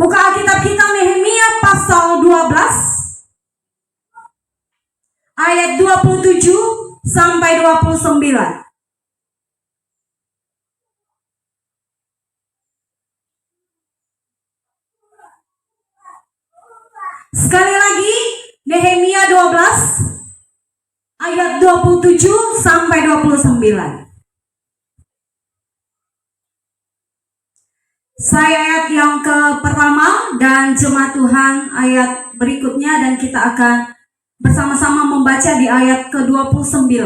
Buka Alkitab kita Nehemia pasal 12 ayat 27 sampai 29. Sekali lagi, Nehemia 12 ayat 27 sampai 29. Saya ayat yang pertama dan jemaat Tuhan ayat berikutnya, dan kita akan bersama-sama membaca di ayat ke-29.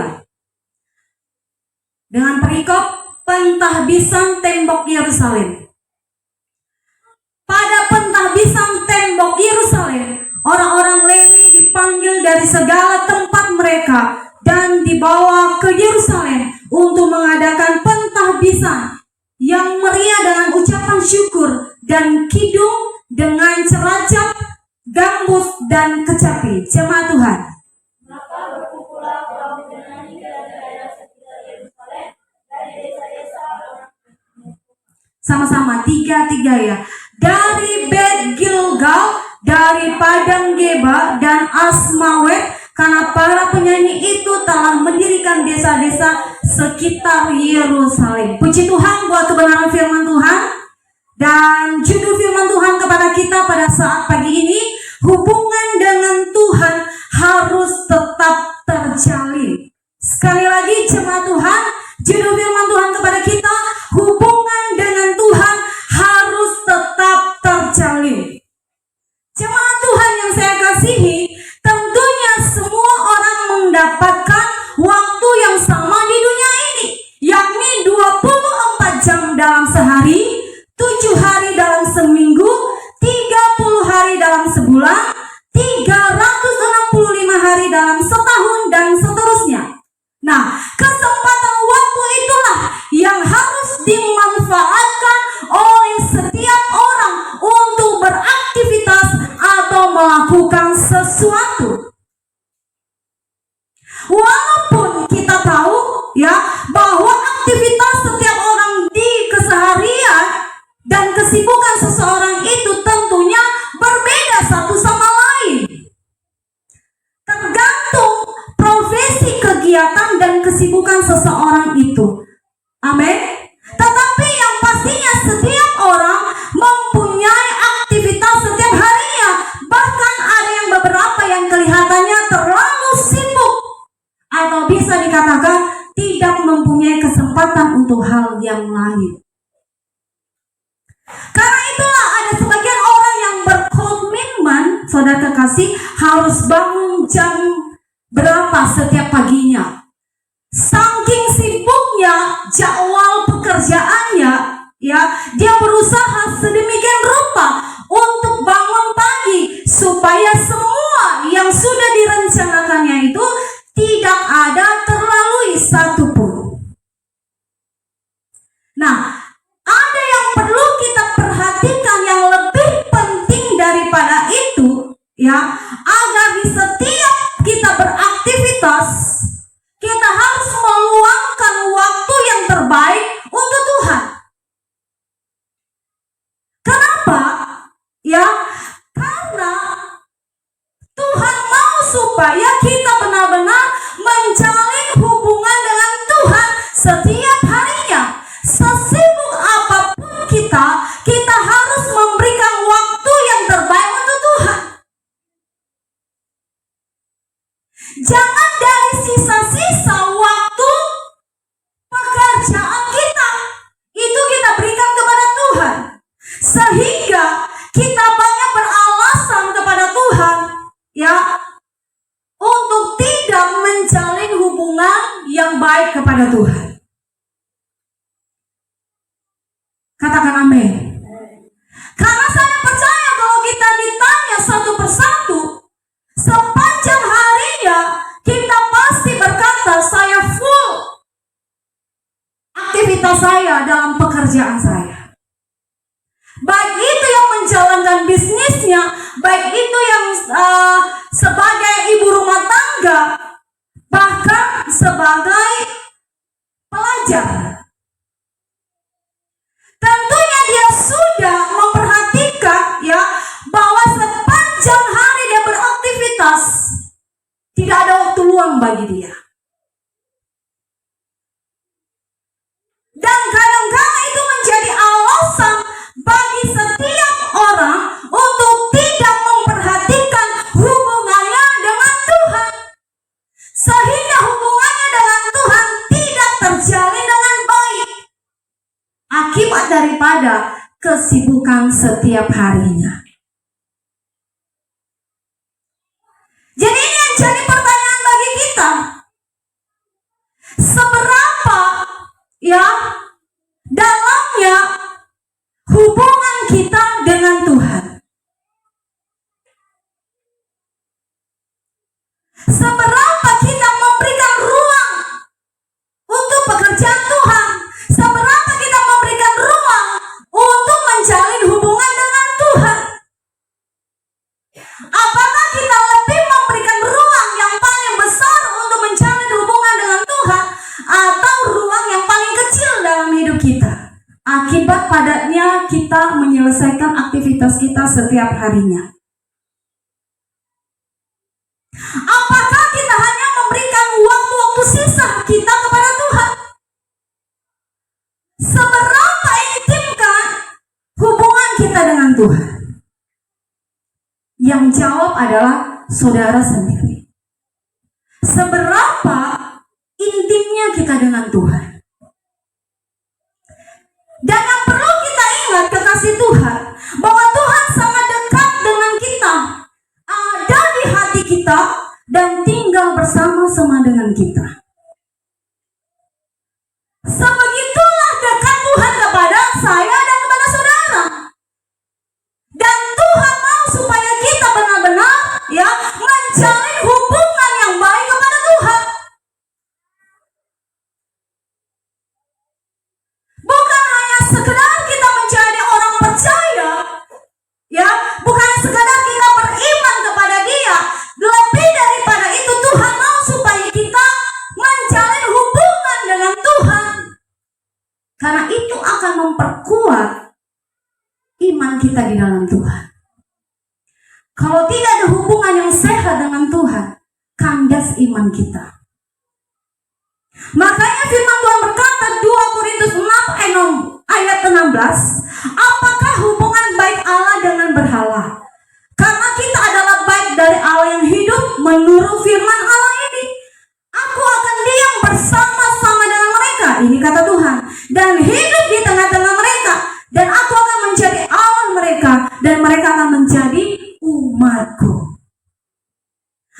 Dengan perikop pentahbisan tembok Yerusalem. Pada pentahbisan tembok Yerusalem, orang-orang Lewi dipanggil dari segala tempat mereka dan dibawa ke Yerusalem untuk mengadakan pentahbisan yang meriah dengan ucapan syukur dan kidung dengan ceracap, gambus dan kecapi. Jemaat Tuhan. Maka berkumpullah kaum menyanyi dari daerah sekitar Yerusalem, dari desa-desa sama-sama 3-3 ya. Dari Bet Gilgal, dari Padang Geba dan Asmawet, karena para penyanyi itu telah mendirikan desa-desa sekitar Yerusalem. Puji Tuhan buat kebenaran firman Tuhan. Dan judul firman Tuhan kepada kita pada saat pagi ini, hubungan dengan Tuhan harus tetap terjalin. Sekali lagi jemaat Tuhan, judul firman Tuhan kepada kita, hubungan dengan Tuhan harus tetap terjalin. Jemaat Tuhan yang saya kasihi, tentunya semua orang mendapatkan waktu yang sama di dunia ini, yakni 24 jam dalam sehari, 7 hari dalam seminggu, 30 hari dalam sebulan, 365 hari dalam setahun, dan seterusnya. Nah, kesempatan waktu itulah yang harus dimanfaatkan oleh setiap orang untuk beraktivitas atau melakukan sesuatu. Walaupun kita tahu ya bahwa aktivitas setiap orang di keseharian dan kesibukan seseorang itu tentunya berbeda satu sama lain. Tergantung profesi, kegiatan, dan kesibukan seseorang itu. Amin. Tetapi yang pastinya setiap orang mempunyai aktivitas setiap harinya. Bahkan ada yang beberapa yang kelihatannya terlalu sibuk, atau bisa dikatakan tidak mempunyai kesempatan untuk hal yang lain. Karena itulah ada sebagian orang yang berkomitmen, saudara kekasih, harus bangun jam berapa setiap paginya. Saking sibuknya jadwal pekerjaannya, ya, dia berusaha sedemikian rupa untuk bangun pagi supaya semua yang sudah direncanakannya itu tidak ada terlalui satupun. Nah, ada yang perlu kita perhatikan yang lebih penting daripada itu, ya, agar di setiap kita beraktivitas, kita harus meluangkan waktu yang terbaik untuk Tuhan. Kenapa? Ya, karena Tuhan mau supaya kita benar-benar menjalin hubungan dengan Tuhan setiap harinya. Sesibuk apapun kita harus memberikan waktu yang terbaik untuk Tuhan. Jangan dari sisa-sisa waktu pekerjaan kita itu kita berikan kepada Tuhan, sehingga kita banyak beralasan kepada Tuhan, ya, untuk tidak menjalin hubungan yang baik kepada Tuhan. Katakan amin. Karena saya percaya kalau kita ditanya satu persatu, sepanjang harinya kita pasti berkata, saya full aktivitas saya dalam pekerjaan saya. Baik itu yang menjalankan bisnisnya, baik itu yang sebagai ibu rumah tangga, bahkan sebagai pelajar. Tentunya dia sudah memperhatikan, ya, setiap harinya. Jadi ini yang jadi pertanyaan bagi kita. Seberapa ya dalamnya hubungan kita dengan Tuhan? Seberapa kita memberikan ruang untuk pekerjaan Tuhan? Seberapa kita memberikan ruang untuk menjalin hubungan dengan Tuhan? Apakah kita lebih memberikan ruang yang paling besar untuk menjalin hubungan dengan Tuhan, atau ruang yang paling kecil dalam hidup kita? Akibat padatnya kita menyelesaikan aktivitas kita setiap harinya. Apakah kita hanya memberikan waktu-waktu sisa kita kepada Tuhan? Seberapa intimkah hubungan kita dengan Tuhan? Yang jawab adalah saudara sendiri. Seberapa intimnya kita dengan Tuhan? Dan yang perlu kita ingat, kekasih Tuhan, bahwa Tuhan sangat dekat dengan kita, ada di hati kita, dan tinggal bersama-sama dengan kita. Sebegitulah dekat Tuhan kepada saya dan kepada saudara. Dan Tuhan mau supaya kita benar-benar ya menjalin hubungan yang baik kepada Tuhan. Bukan hanya sekedar kita menjadi orang percaya, ya, bukan sekedar kita beriman kepada Dia. Lebih daripada itu, Tuhan mau supaya kita menjalin hubungan dengan Tuhan, karena itu akan memperkuat iman kita di dalam Tuhan. Kalau tidak ada hubungan yang sehat dengan Tuhan, kandas iman kita. Makanya firman Tuhan berkata 2 Korintus 6 ayat 16, apakah hubungan baik Allah dengan berhala? Karena kita adalah baik dari Allah yang hidup menurut firman Allah ini. Aku akan diam bersama-sama dengan mereka, ini kata Tuhan, dan hidup di tengah-tengah mereka, dan aku akan menjadi Allah mereka, dan mereka akan menjadi umatku.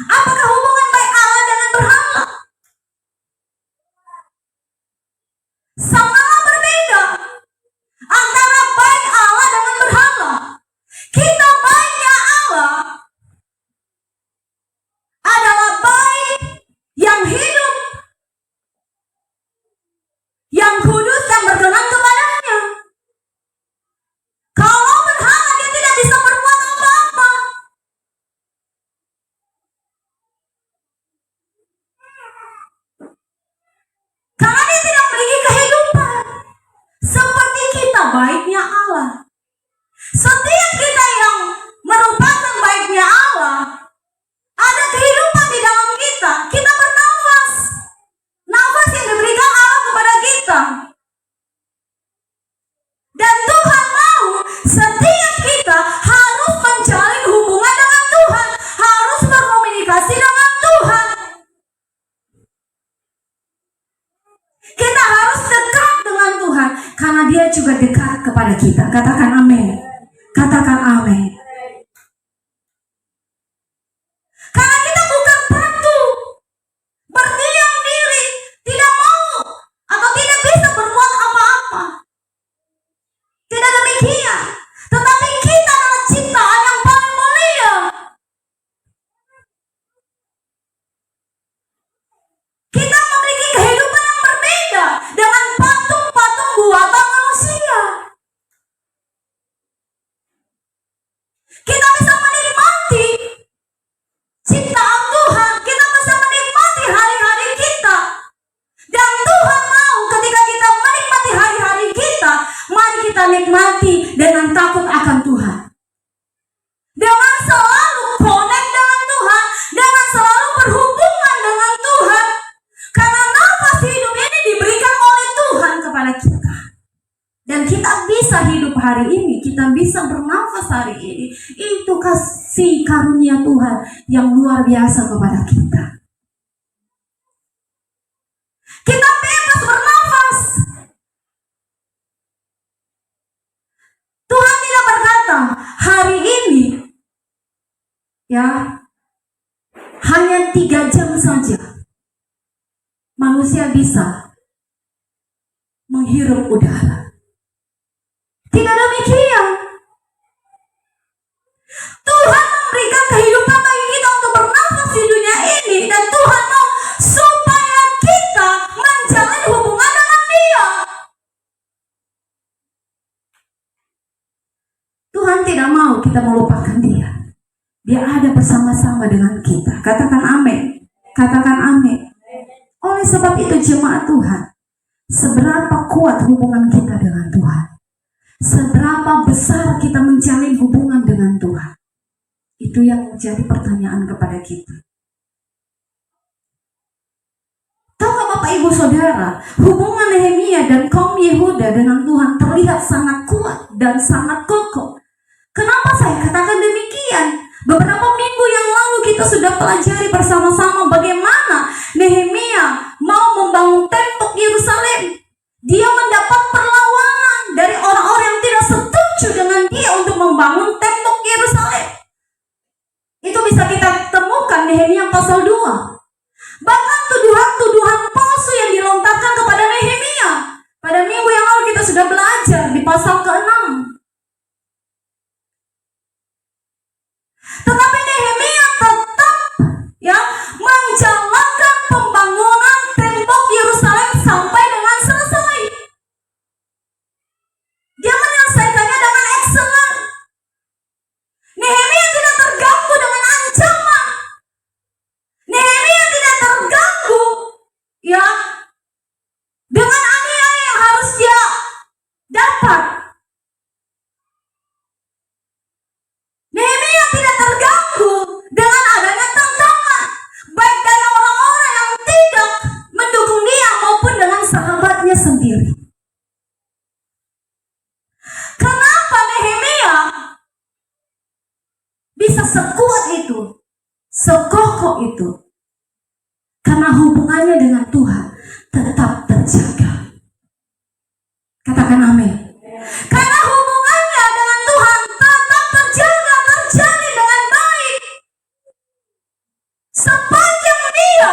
Apakah hubungan baik Allah dengan berhala? Sangatlah berbeda antara baik Allah dengan berhala. Kita baiknya Allah adalah baik yang hidup, yang kudus, dan berkenan kepadanya. Kalau berhala, dia tidak bisa berbuat apa-apa. Karena dia tidak memiliki kehidupan. Seperti kita baiknya Allah. Setiap kita yang merupakan baiknya Allah, ada kehidupan di dalam kita. Kita bernafas. Nafas yang diberikan Allah kepada kita. Dan Tuhan mau setiap kita harus menjalin hubungan dengan Tuhan, harus berkomunikasi dengan Tuhan. Kita harus dekat dengan Tuhan, karena Dia juga dekat kepada kita. Katakan amin. Katakan amin. Karena kita bukan patuh, berdiam diri, tidak mau atau tidak bisa berbuat apa-apa. Tidak demikian. Tetapi kita adalah ciptaan yang paling mulia. Kita memiliki kehidupan yang berbeda dengan patung-patung buatan manusia. Kita bisa menikmati ciptaan Tuhan, kita bisa menikmati hari-hari kita. Dan Tuhan mau ketika kita menikmati hari-hari kita, mari kita nikmati dengan takut akan Tuhan, dengan selalu connect dengan Tuhan, dengan selalu berhubungan dengan Tuhan. Karena nafas hidup ini diberikan oleh Tuhan kepada kita. Dan kita bisa hidup hari ini, kita bisa bernafas hari ini. Itu kasih karunia Tuhan yang luar biasa kepada kita. Kita bebas bernafas. Tuhan tidak berkata, ya, hanya 3 jam saja manusia bisa menghirup udara. Tidak demikian. Tuhan memberikan kehidupan bagi kita untuk bernafas di dunia ini, dan Tuhan mau supaya kita menjalin hubungan dengan Dia. Tuhan tidak mau kita melupakan Dia. Dia ada bersama-sama dengan kita. Katakan amin. Katakan amin. Oleh sebab itu jemaat Tuhan, seberapa kuat hubungan kita dengan Tuhan, seberapa besar kita menjalin hubungan dengan Tuhan, itu yang menjadi pertanyaan kepada kita. Tahukah Bapak Ibu Saudara, hubungan Nehemia dan kaum Yehuda dengan Tuhan terlihat sangat kuat dan sangat kokoh. Kenapa saya katakan demikian? Beberapa minggu yang lalu kita sudah pelajari bersama-sama bagaimana Nehemia mau membangun tembok Yerusalem. Dia mendapat perlawanan dari orang-orang yang tidak setuju dengan dia untuk membangun tembok Yerusalem. Itu bisa kita temukan Nehemia pasal 2. Bahkan tuduhan-tuduhan palsu yang dilontarkan kepada Nehemia. Pada minggu yang lalu kita sudah belajar di pasal ke-6. Tetapi Nehemia tetap menjalankan pembangunan tembok Yerusalem sampai dengan selesai. Dia menyelesaikannya dengan excellent. Nehemia tidak terganggu dengan ancaman. Nehemia tidak terganggu dengan aniaya yang harus dia dapat. Nehemia tidak terganggu dengan adanya tantangan, baik dari orang-orang yang tidak mendukung dia maupun dengan sahabatnya sendiri. Kenapa Nehemia bisa sekuat itu, sekokoh itu? Karena hubungannya dengan Tuhan tetap terjaga. Katakan amin. Karena hubungannya dengan Tuhan tetap terjaga, terjalin dengan baik. Sepanjang dia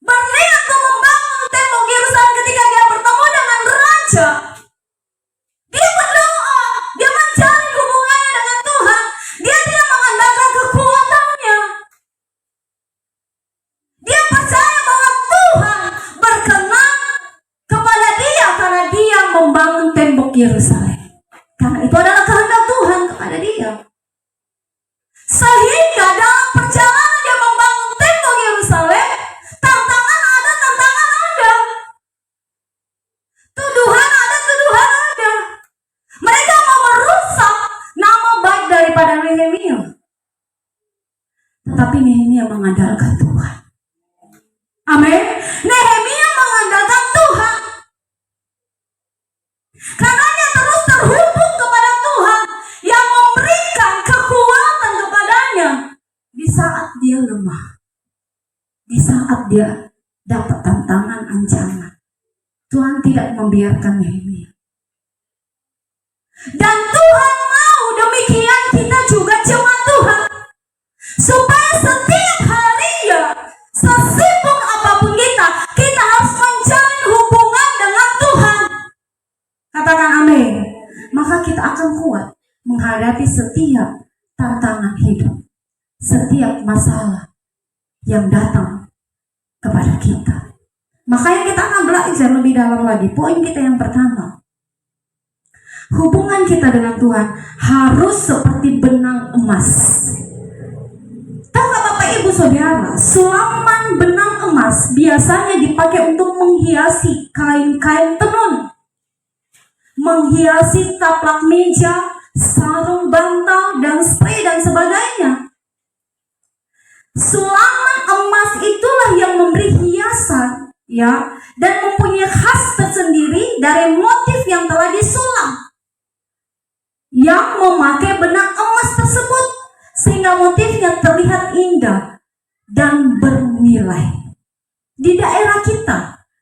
berniat untuk membangun tembok Yerusalem, ketika dia bertemu dengan raja, dia berdoa, dia menjalin hubungannya dengan Tuhan. Dia tidak mengandalkan kekuatannya. Dia percaya bahwa Tuhan berkenan kepada dia karena dia membangun tembok Yerusalem. Karena itu adalah kehendak Tuhan kepada dia. Sehingga dalam perjalanan dia membangun tembok Yerusalem, tantangan ada, tantangan ada. Tuduhan ada, tuduhan ada. Mereka mau merusak nama baik daripada Nehemia. Tetapi Nehemia mengandalkan Tuhan. Amin. Nehemia mengandalkan Tuhan. Karena dia terus terhubung kepada Tuhan yang memberikan kekuatan kepadanya di saat dia lemah, di saat dia dapat tantangan, ancaman. Tuhan tidak membiarkan Nehemia. Dan Tuhan mau demikian kita juga jemaat Tuhan, supaya setiap harinya, sesibuk apapun kita harus menjalin hubungan dengan Tuhan. Katakan amin. Maka kita akan kuat menghadapi setiap tantangan hidup, setiap masalah yang datang kepada kita. Makanya kita akan belajar lebih dalam lagi. Poin kita yang pertama, hubungan kita dengan Tuhan harus seperti benang emas. Tahukah Bapak Ibu Saudara, sulaman benang emas biasanya dipakai untuk menghiasi kain-kain tenun, menghiasi taplak meja, sarung bantal, dan spray dan sebagainya. Sulaman emas itulah yang memberi hiasan, dan mempunyai khas tersendiri dari motif yang telah disulam, yang memakai benang emas tersebut, sehingga motifnya terlihat indah dan bernilai. Di daerah kita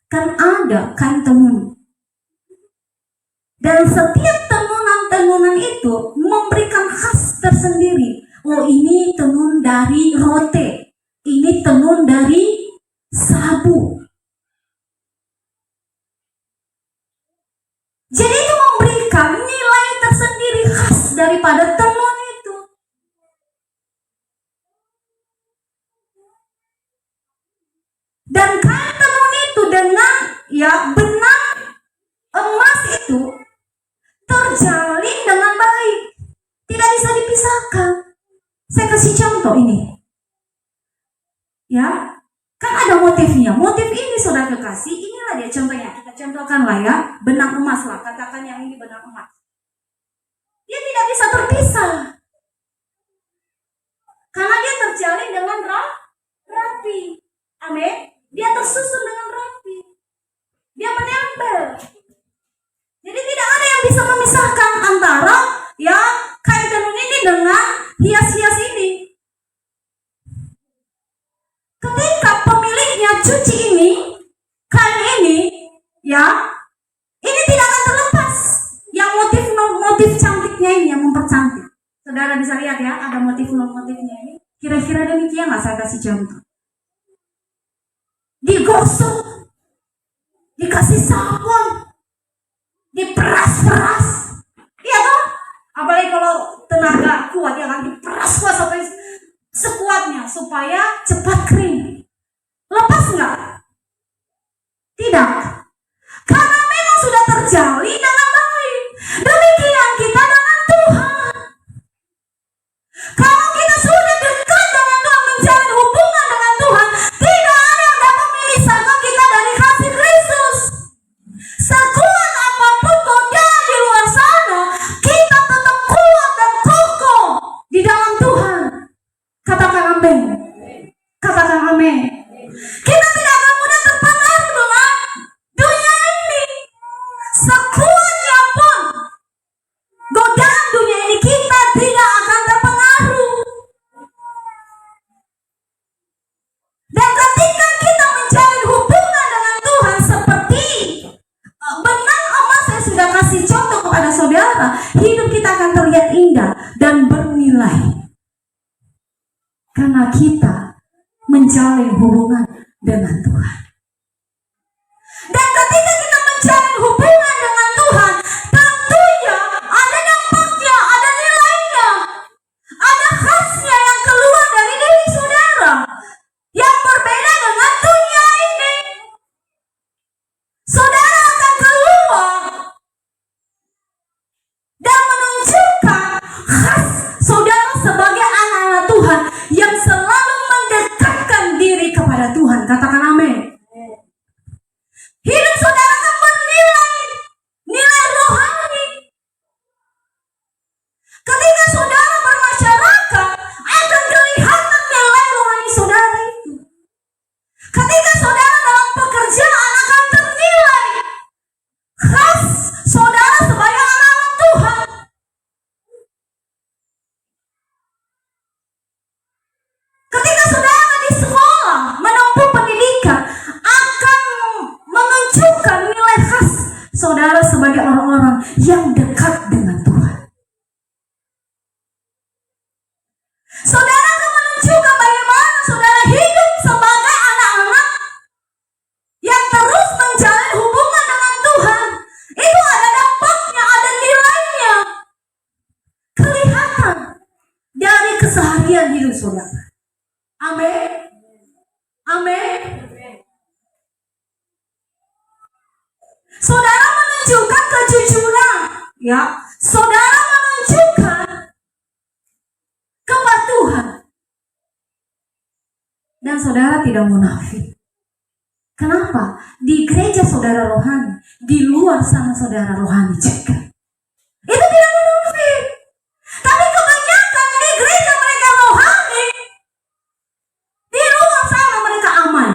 kan ada kain tenun, dan setiap tenunan-tenunan itu memberikan khas tersendiri, Oh, ini tenun dari rote, ini tenun dari sabu. Jadi itu memberikan nilai tersendiri khas daripada tenun itu. Dan kain tenun itu dengan benang emas itu terjalin dengan baik, tidak bisa dipisahkan. Saya kasih contoh ini, ya. Kan ada motifnya. Motif ini saudara kekasih, inilah dia contohnya. Kita contohkan lah ya, benang emas lah. Katakan yang ini benang emas. Dia tidak bisa terpisah. Karena dia terjalin dengan rapi. Amin. Dia tersusun dengan rapi. Dia menempel. Jadi tidak ada yang bisa memisahkan antara kain tenun ini dengan hias-hias ini. Ketika pemiliknya cuci ini, kain ini, ini tidak akan terlepas. Yang motif cantiknya ini yang mempercantik. Saudara bisa lihat ya, ada motifnya ini. Kira-kira demikian lah saya kasih contoh. Digosok, dikasih sabun, diperas-peras, iya toh? Apalagi kalau tenaga kuat ya kan, diperas-peras sampai sekuatnya supaya cepat kering. Lepas nggak? Tidak. Karena memang sudah terjalin dengan baik. Demikian kita dengan Tuhan. Kalau kita sudah dekat dengan Tuhan, menjalin hubungan dengan Tuhan, tidak ada yang dapat memisahkan kita dari kasih Kristus. Sekuat apapun godaan di luar sana, kita tetap kuat dan kokoh di dalam Tuhan. Katakan amin. Katakan amin. Kita tidak akan mudah terpengaruh dengan dunia ini. Sekuatnya pun godaan dunia ini, kita tidak akan terpengaruh. Dan ketika kita menjalin hubungan dengan Tuhan seperti benang emas, saya sudah kasih contoh kepada saudara, hidup kita akan terlihat indah dan bernilai. Karena kita menjalin hubungan dengan Tuhan. Dan ketika kita menjalin hubungan dengan Tuhan, tentunya ada dampaknya, ada nilainya, ada khasnya yang keluar dari diri saudara, yang berbeda dengan dunia ini. Saudara akan keluar dan menunjukkan khas saudara sebagai anak-anak Tuhan yang selalu mendekatkan diri kepada Tuhan. Katakan amin. Hidup saudara akan bernilai rohani. Ketika saudara bermasyarakat, akan kelihatan nilai rohani saudara itu. Ketika saudara dalam pekerjaan, akan ternilai khas saudara sebagai anak Tuhan. Ketika saudara di sekolah menempuh pendidikan, akan menunjukkan nilai khas saudara sebagai orang-orang yang dekat dengan Tuhan. Saudara akan menunjukkan bagaimana saudara hidup sebagai anak-anak yang terus menjalin hubungan dengan Tuhan. Itu ada dampaknya, ada nilainya. Kelihatan dari keseharian hidup saudara. Amin. Amin. Saudara menunjukkan kejujuran, Saudara menunjukkan kepatuhan. Dan saudara tidak munafik. Kenapa? Di gereja saudara rohani, di luar sana saudara rohani juga. Itu tidak munafik. Tapi kebanyakan di gereja mereka rohani, di luar sana mereka aman.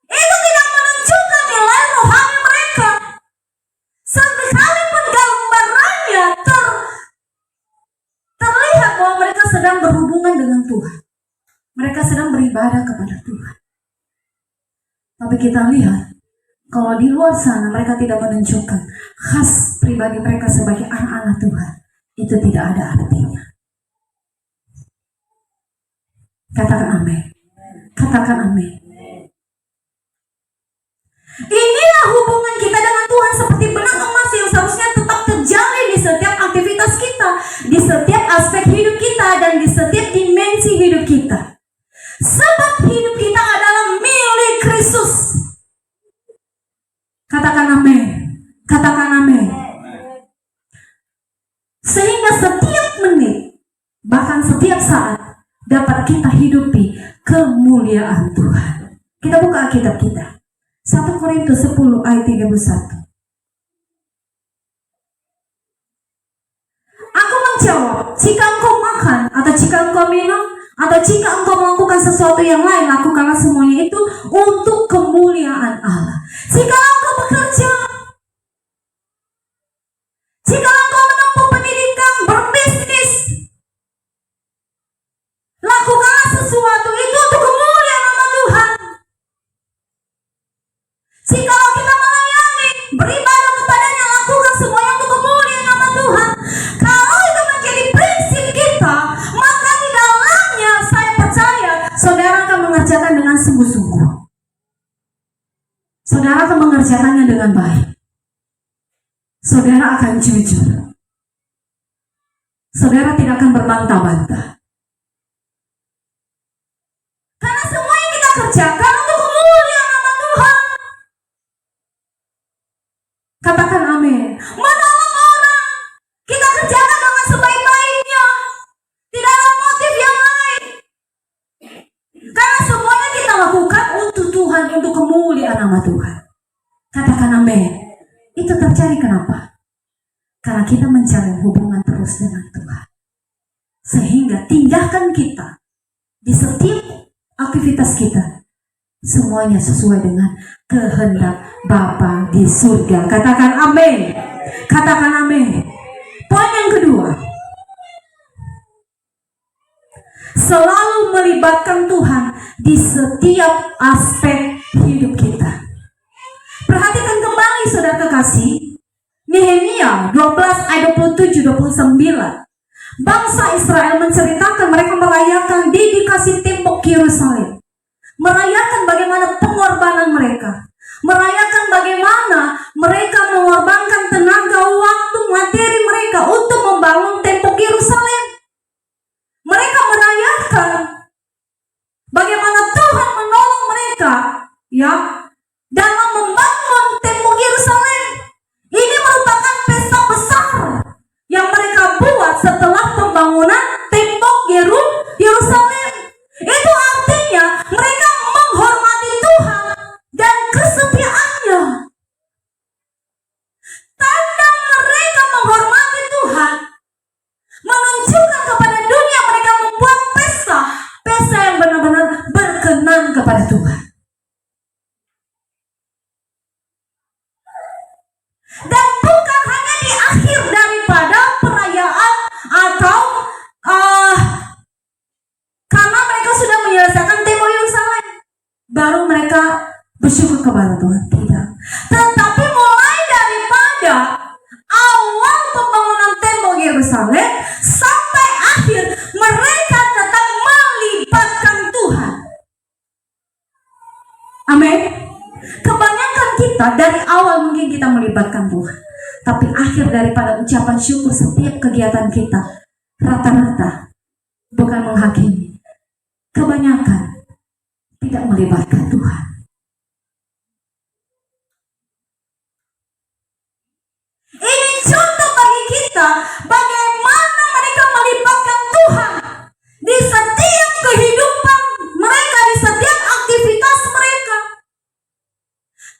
Itu tidak menunjukkan nilai rohani mereka. Sekalipun gambarannya terlihat bahwa mereka sedang berhubungan dengan Tuhan. Mereka sedang beribadah kepada Tuhan. Tapi kita lihat, kalau di luar sana mereka tidak menunjukkan khas pribadi mereka sebagai anak-anak Tuhan. Itu tidak ada artinya. Katakan amin. Katakan amin. Inilah hubungan kita dengan Tuhan seperti benang emas yang seharusnya tetap terjalin di setiap aktivitas kita, di setiap aspek hidup kita, dan di setiap dimensi hidup kita. Sebab hidup kita adalah milik Kristus. Katakan amin. Katakan amin. Sehingga setiap menit, bahkan setiap saat, dapat kita hidupi kemuliaan Tuhan. Kita buka Alkitab kita. 1 Korintus 10 ayat 31. Aku menjawab, jika engkau makan, atau jika engkau minum, atau jika engkau melakukan sesuatu yang lain, lakukanlah semuanya itu untuk kemuliaan Allah. Jika engkau bekerja, jika engkau menempuh pendidikan, berbisnis, lakukanlah sesuatu itu untuk kemuliaan nama Tuhan. Jika kita melayani, beribadah kepadanya, lakukan semuanya untuk kemuliaan nama Tuhan. Kalau itu menjadi prinsip kita, maka di dalamnya saya percaya saudara akan mengerjakan dengan sungguh-sungguh. Saudara akan mengerjakannya dengan baik. Saudara akan jujur. Saudara tidak akan berbantah-bantah. Karena semua yang kita kerjakan untuk kemuliaan nama Tuhan. Katakan amin. Menolong orang, kita kerjakan dengan sebaik-baiknya. Tidak ada motif yang lain. Karena semuanya kita lakukan untuk Tuhan, untuk kemuliaan nama Tuhan. Katakan amin. Itu terjadi kenapa? Karena kita mencari hubungan terus dengan Tuhan. Sehingga tindakan kita di setiap aktivitas kita semuanya sesuai dengan kehendak Bapa di surga. Katakan amin. Katakan amin. Poin yang kedua, selalu melibatkan Tuhan di setiap aspek hidup kita. Perhatikan kembali saudara kekasih, Nehemia 12 ayat 27-29. Bangsa Israel menceritakan mereka merayakan dedikasi tembok Yerusalem. Merayakan bagaimana pengorbanan mereka. Merayakan bagaimana mereka mengorbankan tenaga, waktu, materi mereka untuk membangun tembok Yerusalem. Mereka merayakan bagaimana Tuhan menolong mereka, ya, dalam membangun tembok Yerusalem. Ini merupakan pesta besar yang mereka buat setelah pembangunan tembok Yerusalem. Itu artinya mereka menghormati Tuhan dan kesetiaannya. Tanda mereka menghormati Tuhan menunjukkan kepada dunia mereka membuat pesta yang benar-benar berkenan kepada Tuhan. Dan bukan hanya di akhir daripada perayaan atau karena mereka sudah menyelesaikan tembok Yerusalem baru mereka bersyukur kepada Tuhan. Tidak. Tetapi mulai daripada awal pembangunan tembok Yerusalem sampai akhir mereka tetap melibatkan Tuhan. Amin. Kebanyakan kita dari awal mungkin kita melibatkan Tuhan, tapi akhir daripada ucapan syukur setiap kegiatan kita rata-rata, bukan menghakimi, kebanyakan tidak melibatkan Tuhan. Ini contoh bagi kita bagaimana mereka melibatkan Tuhan di setiap kehidupan mereka, di setiap aktivitas mereka.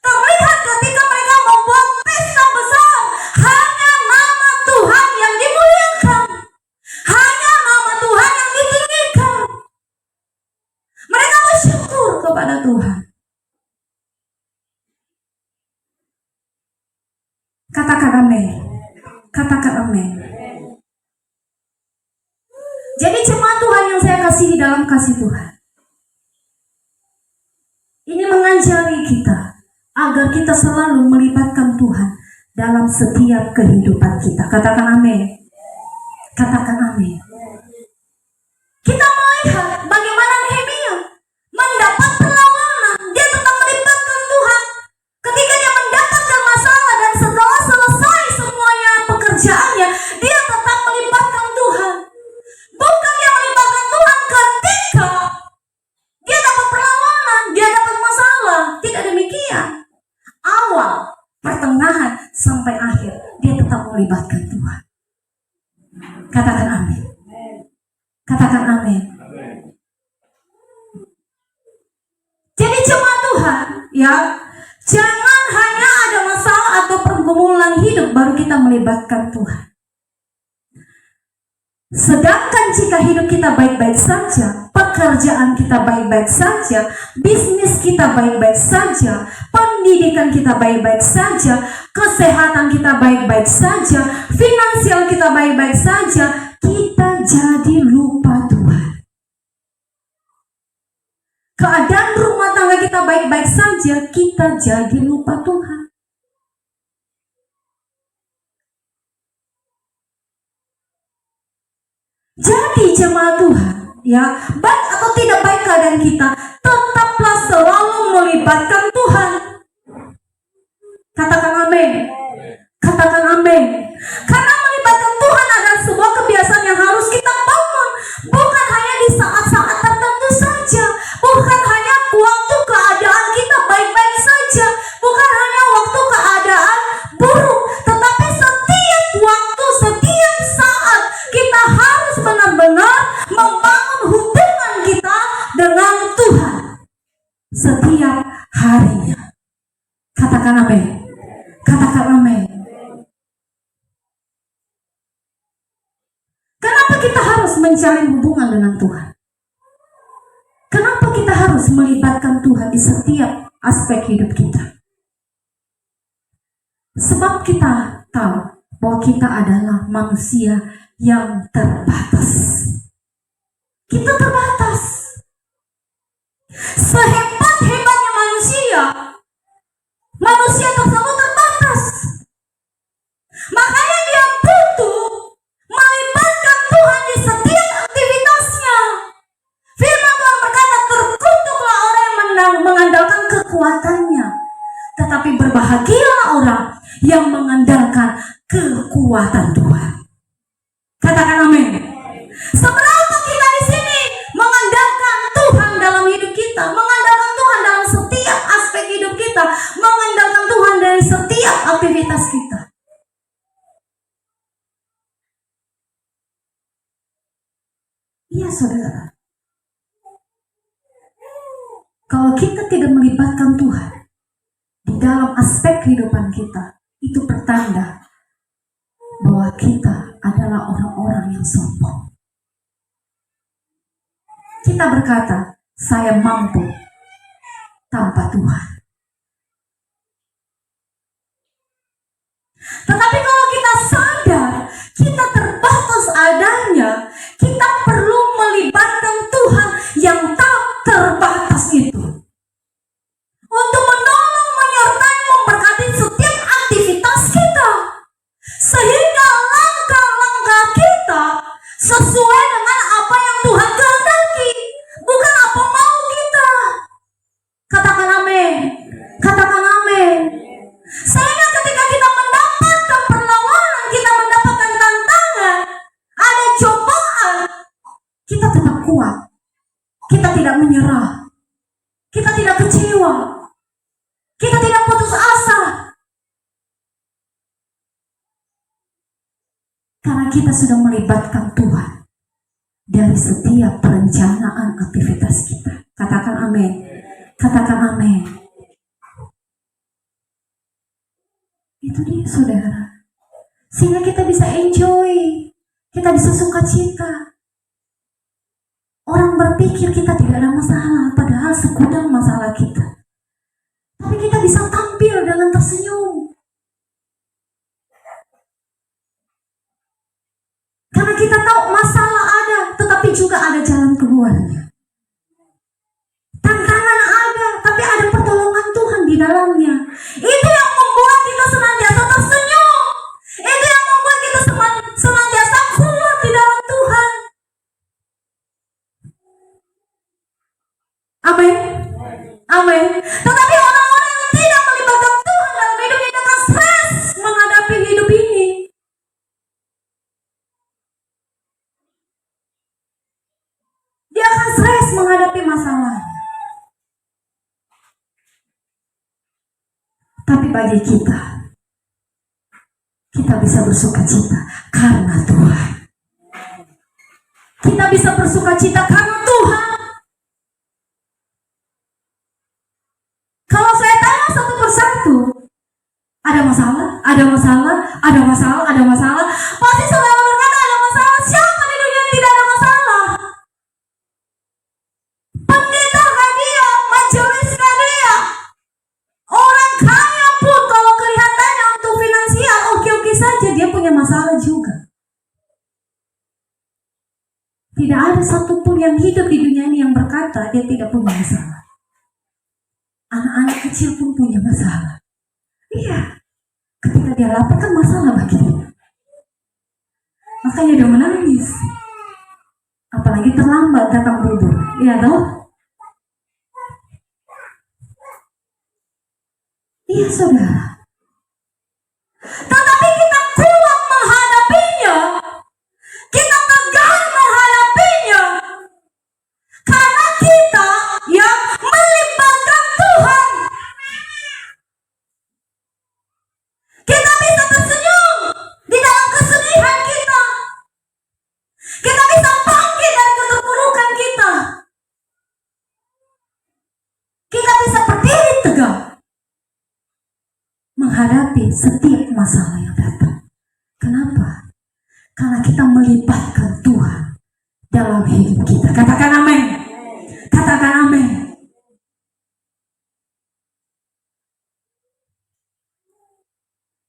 Terlihat ketika mereka membuat pesta besar, hanya nama Tuhan yang dimuliakan, hanya nama Tuhan yang ditinggikan. Mereka bersyukur kepada Tuhan. Katakan amin. Katakan amin. Jadi jemaat Tuhan yang saya kasihi dalam kasih Tuhan, ini mengajari kita agar kita selalu melibatkan Tuhan dalam setiap kehidupan kita. Katakan amin. Katakan amin. Kita melihat bagaimana Katakan amin. Katakan amin. Jadi jemaat Tuhan, ya, jangan hanya ada masalah atau pergumulan hidup baru kita melibatkan Tuhan. Sedangkan jika hidup kita baik-baik saja, pekerjaan kita baik-baik saja, bisnis kita baik-baik saja, pendidikan kita baik-baik saja, kesehatan kita baik-baik saja, finansial kita baik-baik saja, kita jadi lupa Tuhan. Keadaan rumah tangga kita baik-baik saja, kita jadi lupa Tuhan. Jadi jemaat Tuhan, ya, baik atau tidak baik keadaan kita, tetaplah selalu melibatkan Tuhan. Katakan amin. Katakan amin. Karena melibatkan Tuhan adalah sebuah kebiasaan yang harus kita bangun, bukan hanya di saat-saat tertentu saja, bukan hanya waktu keadaan kita baik-baik saja, bukan hanya waktu keadaan buruk, tetapi setiap waktu, setiap saat kita harus benar-benar membangun hubungan kita dengan Tuhan setiap harinya. Katakan amin. Katakan amin. Kenapa kita harus menjalin hubungan dengan Tuhan? Kenapa kita harus melibatkan Tuhan di setiap aspek hidup kita? Sebab kita tahu bahwa kita adalah manusia yang terbatas. Kita terbatas. Sehebat-hebatnya manusia, manusia tersebut terbatas. Makanya dia butuh melibatkan Tuhan di setiap aktivitasnya. Firman Tuhan berkata, terkutuklah orang yang mengandalkan kekuatannya, tetapi berbahagialah orang yang mengandalkan kekuatan Tuhan. Katakan amin. Seberapa kita di sini mengandalkan Tuhan dalam hidup kita, mengandalkan Tuhan dalam setiap aspek hidup kita, mengandalkan Tuhan dari setiap aktivitas kita. Iya saudara, kalau kita tidak melibatkan Tuhan di dalam aspek kehidupan kita, itu pertanda bahwa kita adalah orang-orang yang sombong. Kita berkata, saya mampu tanpa Tuhan. Tetapi kalau kita sadar, kita terbatas adanya, kita perlu melibatkan Tuhan yang tak terbatas itu untuk menolong, menyertai, memberkati setiap aktivitas kita, sehingga langkah-langkah kita sesuai dengan apa yang Tuhan kehendaki, bukan apa mau kita. Katakan amin. Katakan amin. Sehingga ketika kita mendapatkan perlawanan, kita mendapatkan tantangan, ada cobaan, kita tetap kuat. Kita tidak menyerah. Kita tidak kecewa. Kita tidak putus asa. Karena kita sudah melibatkan Tuhan dari setiap perencanaan aktivitas kita. Katakan amin. Katakan amin. Itu dia saudara. Sehingga kita bisa enjoy. Kita bisa sukacita. Orang berpikir kita tidak ada masalah, padahal segudang masalah kita. Tapi kita bisa tampil dengan tersenyum. Karena kita tahu masalah ada, tetapi juga ada jalan keluarnya. Tantangan ada, tapi ada pertolongan Tuhan di dalamnya. Itu yang membuat kita senantiasa tersenyum. Itu yang membuat kita senantiasa kuat di dalam Tuhan. Amin. Amin. Tetapi orang-orang yang tidak melibatkan Tuhan dalam hidupnya akan stres menghadapi hidup ini. Dia akan stres menghadapi masalahnya. Tapi bagi kita bisa bersuka cita karena Tuhan. Kita bisa bersuka cita karena Tuhan. Kalau saya tanya satu persatu, ada masalah, ada masalah, ada masalah, ada masalah. Pasti saudara berkata ada masalah. Siapa di dunia yang tidak ada masalah? Pendeta kah dia? Majelis kah dia? Orang kaya pun kalau kelihatannya untuk finansial oke-oke saja, dia punya masalah juga. Tidak ada satupun yang hidup di dunia ini yang berkata dia tidak punya masalah. Anak-anak kecil pun punya masalah. Iya, ketika dia lapar kan masalah bagi dia. Makanya dia menangis. Apalagi terlambat datang bubur. Iya toh? Iya saudara. Tetapi kita kuat menghadapinya. Kita tegar menghadapinya. Karena kita yang melibatkan Tuhan. Kita bisa tersenyum di dalam kesedihan kita. Kita bisa bangkit dari keterpurukan kita. Kita bisa berdiri tegak menghadapi setiap masalah yang datang. Kenapa? Karena kita melibatkan Tuhan dalam hidup kita. Katakan amin. Katakan amin.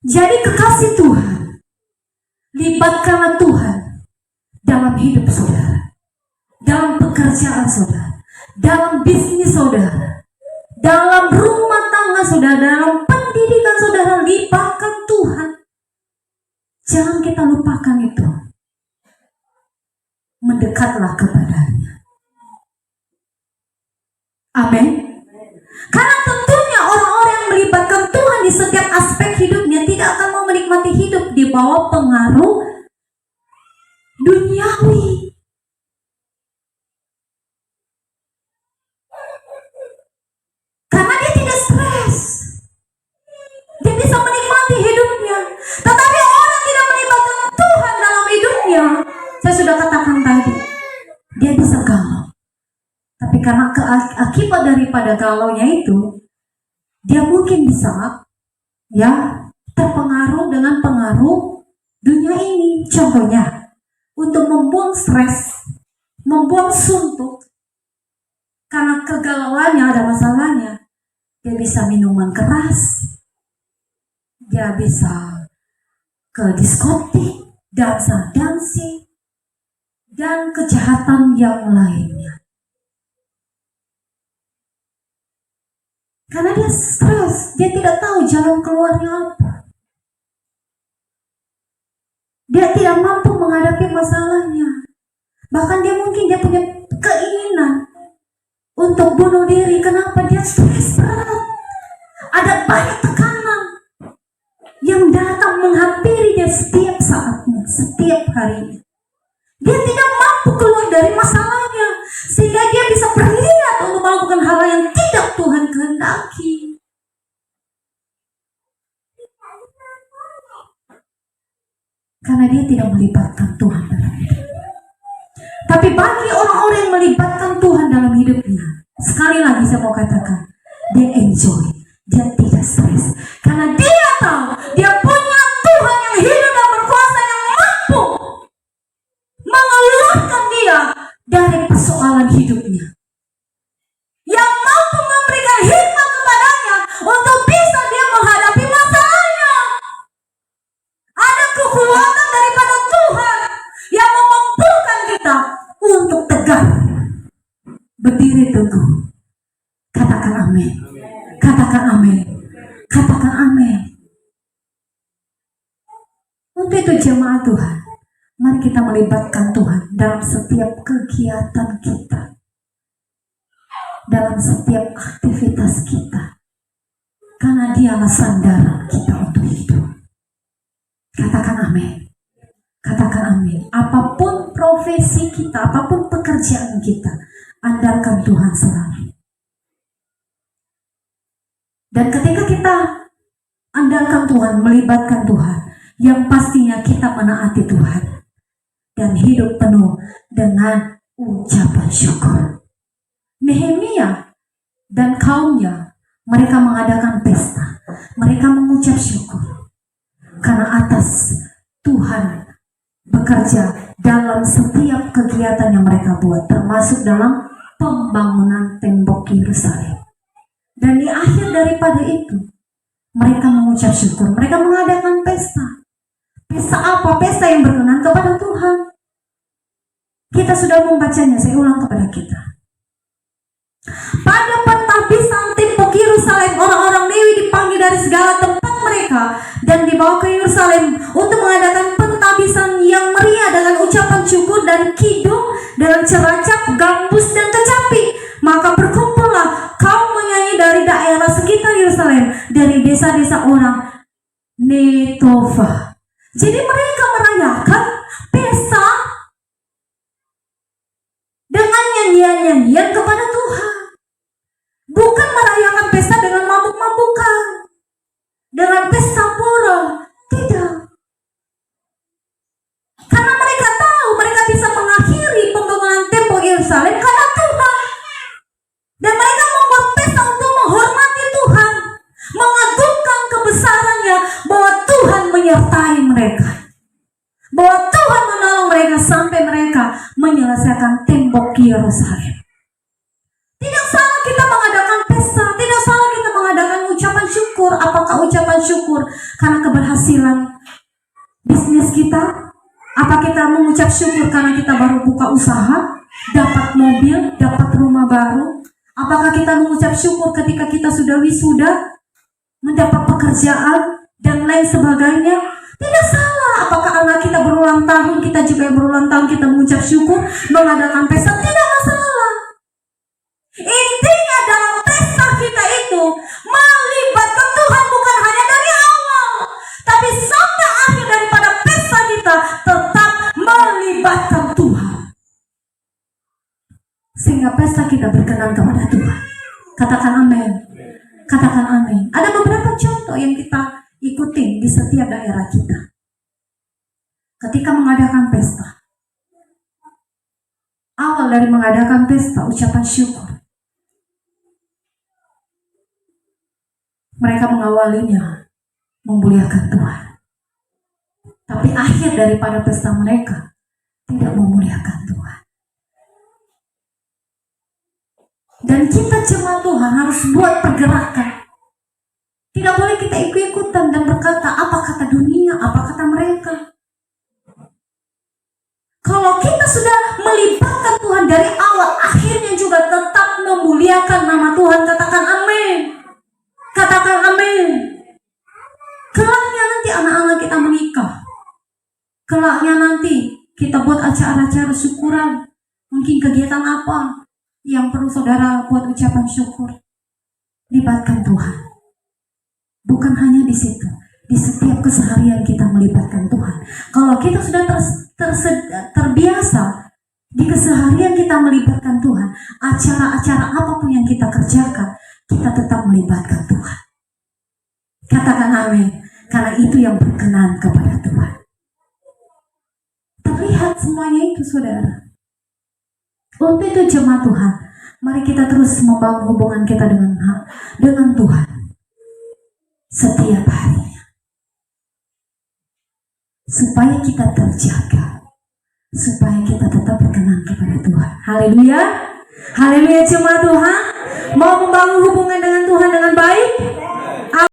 Jadi kekasih Tuhan, libatkanlah Tuhan dalam hidup saudara, dalam pekerjaan saudara, dalam bisnis saudara, dalam rumah tangga saudara, dalam pendidikan saudara. Libatkan Tuhan. Jangan kita lupakan itu. Mendekatlah kepadanya. Amin. Karena tentunya orang-orang yang melibatkan Tuhan di setiap aspek hidupnya tidak akan mau menikmati hidup di bawah pengaruh duniawi. Karena dia tidak stres. Dia bisa menikmati hidupnya. Tetapi orang tidak melibatkan Tuhan dalam hidupnya, saya sudah katakan tadi, dia bisa galau. Tapi karena akibat daripada galaunya itu, dia mungkin bisa terpengaruh dengan pengaruh dunia ini. Contohnya, untuk membuang stres, membuang suntuk, karena kegalauannya ada masalahnya, dia bisa minuman keras, dia bisa ke diskotik, dansa-dansi, dan kejahatan yang lainnya. Karena dia stres, dia tidak tahu jalan keluarnya apa. Dia tidak mampu menghadapi masalahnya. Bahkan dia punya keinginan untuk bunuh diri. Kenapa? Dia stres berat. Ada banyak tekanan yang datang menghampiri dia setiap saatnya, setiap harinya. Dia tidak mampu keluar dari masalahnya, sehingga dia bisa berniat untuk melakukan hal yang tidak Tuhan kehendaki. Karena dia tidak melibatkan Tuhan dalam hidupnya. Tapi bagi orang-orang yang melibatkan Tuhan dalam hidupnya, sekali lagi saya mau katakan, dia enjoy, dia tidak stres. Karena dia tahu, dia punya Tuhan yang hidup dan berkuasa, yang mampu mengeluarkan dia dari persoalan hidupnya, yang mampu memberikan hikmat kepadanya untuk bisa dia menghadapi masalahnya. Ada kekuatan daripada Tuhan yang memampukan kita untuk tegar, berdiri teguh. Katakan amin. Katakan amin. Katakan amin. Untuk itu jemaat Tuhan, mari kita melibatkan Tuhan dalam setiap kegiatan kita, dalam setiap aktivitas kita, karena Dialah sandaran kita untuk hidup. Katakan amin. Katakan amin. Apapun profesi kita, apapun pekerjaan kita, andalkan Tuhan selalu. Dan ketika kita andalkan Tuhan, melibatkan Tuhan, yang pastinya kita menaati Tuhan. dan hidup penuh dengan ucapan syukur. Nehemia dan kaumnya, mereka mengadakan pesta. Mereka mengucap syukur karena atas Tuhan bekerja dalam setiap kegiatan yang mereka buat, termasuk dalam pembangunan tembok Yerusalem. Dan di akhir daripada itu, mereka mengucap syukur. Mereka mengadakan pesta. Pesta apa? Pesta yang berkenan kepada Tuhan. Kita sudah membacanya, saya ulang kepada kita. Pada pentabisan tembok Yerusalem, orang-orang Lewi dipanggil dari segala tempat mereka dan dibawa ke Yerusalem untuk mengadakan pentabisan yang meriah dengan ucapan syukur dan kidung, dengan ceracap, gambus, dan kecapi. Maka berkumpullah kaum menyanyi dari daerah sekitar Yerusalem, dari desa-desa orang Netofa. Jadi mereka merayakan pesta dengan nyanyian-nyanyian kepada Tuhan. Bukan merayakan pesta dengan mabuk-mabukan, dengan pesta pura. Tidak. Karena mereka tahu mereka bisa mengakhiri pembangunan tembok Yerusalem karena Tuhan. Dan mereka membuat pesta untuk menghormati Tuhan, mengagungkan kebesarannya, bahwa Tuhan menyertai mereka, bahwa Tuhan menolong mereka sampai mereka menyelesaikan tembok Yerusalem. Tidak salah kita mengadakan pesta, tidak salah kita mengadakan ucapan syukur. Apakah ucapan syukur karena keberhasilan bisnis kita? Apa kita mengucap syukur karena kita baru buka usaha, dapat mobil, dapat rumah baru? Apakah kita mengucap syukur ketika kita sudah wisuda, mendapat pekerjaan, dan lain sebagainya? Tidak salah. Apakah anak kita berulang tahun, kita juga berulang tahun kita mengucap syukur, mengadakan pesta? Tidak masalah. Intinya dalam pesta kita itu melibatkan Tuhan, bukan hanya dari awal, tapi sampai akhir daripada pesta kita tetap melibatkan Tuhan, sehingga pesta kita berkenan kepada Tuhan. Katakan amin. Katakan amin. Ada beberapa contoh yang kita ikuti di setiap daerah kita. Ketika mengadakan pesta, awal dari mengadakan pesta ucapan syukur. Mereka mengawalinya memuliakan Tuhan. Tapi akhir daripada pesta mereka tidak memuliakan Tuhan. Dan kita jemaat Tuhan harus buat pergerakan. Tidak boleh kita ikut-ikutan dan berkata apa kata dunia, apa kata mereka. Kalau kita sudah melibatkan Tuhan dari awal, akhirnya juga tetap memuliakan nama Tuhan. Katakan amin. Katakan amin. Kelaknya nanti anak-anak kita menikah. Kelaknya nanti kita buat acara-acara syukuran. Mungkin kegiatan apa yang perlu saudara buat ucapan syukur. Libatkan Tuhan. Bukan hanya di situ. Di setiap keseharian kita melibatkan Tuhan. Kalau kita sudah terbiasa di keseharian kita melibatkan Tuhan, acara-acara apapun yang kita kerjakan, kita tetap melibatkan Tuhan. Katakan amin. Karena itu yang berkenan kepada Tuhan. Terlihat semuanya itu saudara. Untuk itu jemaat Tuhan, mari kita terus membangun hubungan kita dengan Tuhan setiap harinya, supaya kita terjaga, supaya kita tetap berkenan kepada Tuhan. Haleluya. Haleluya jemaat Tuhan. Mau membangun hubungan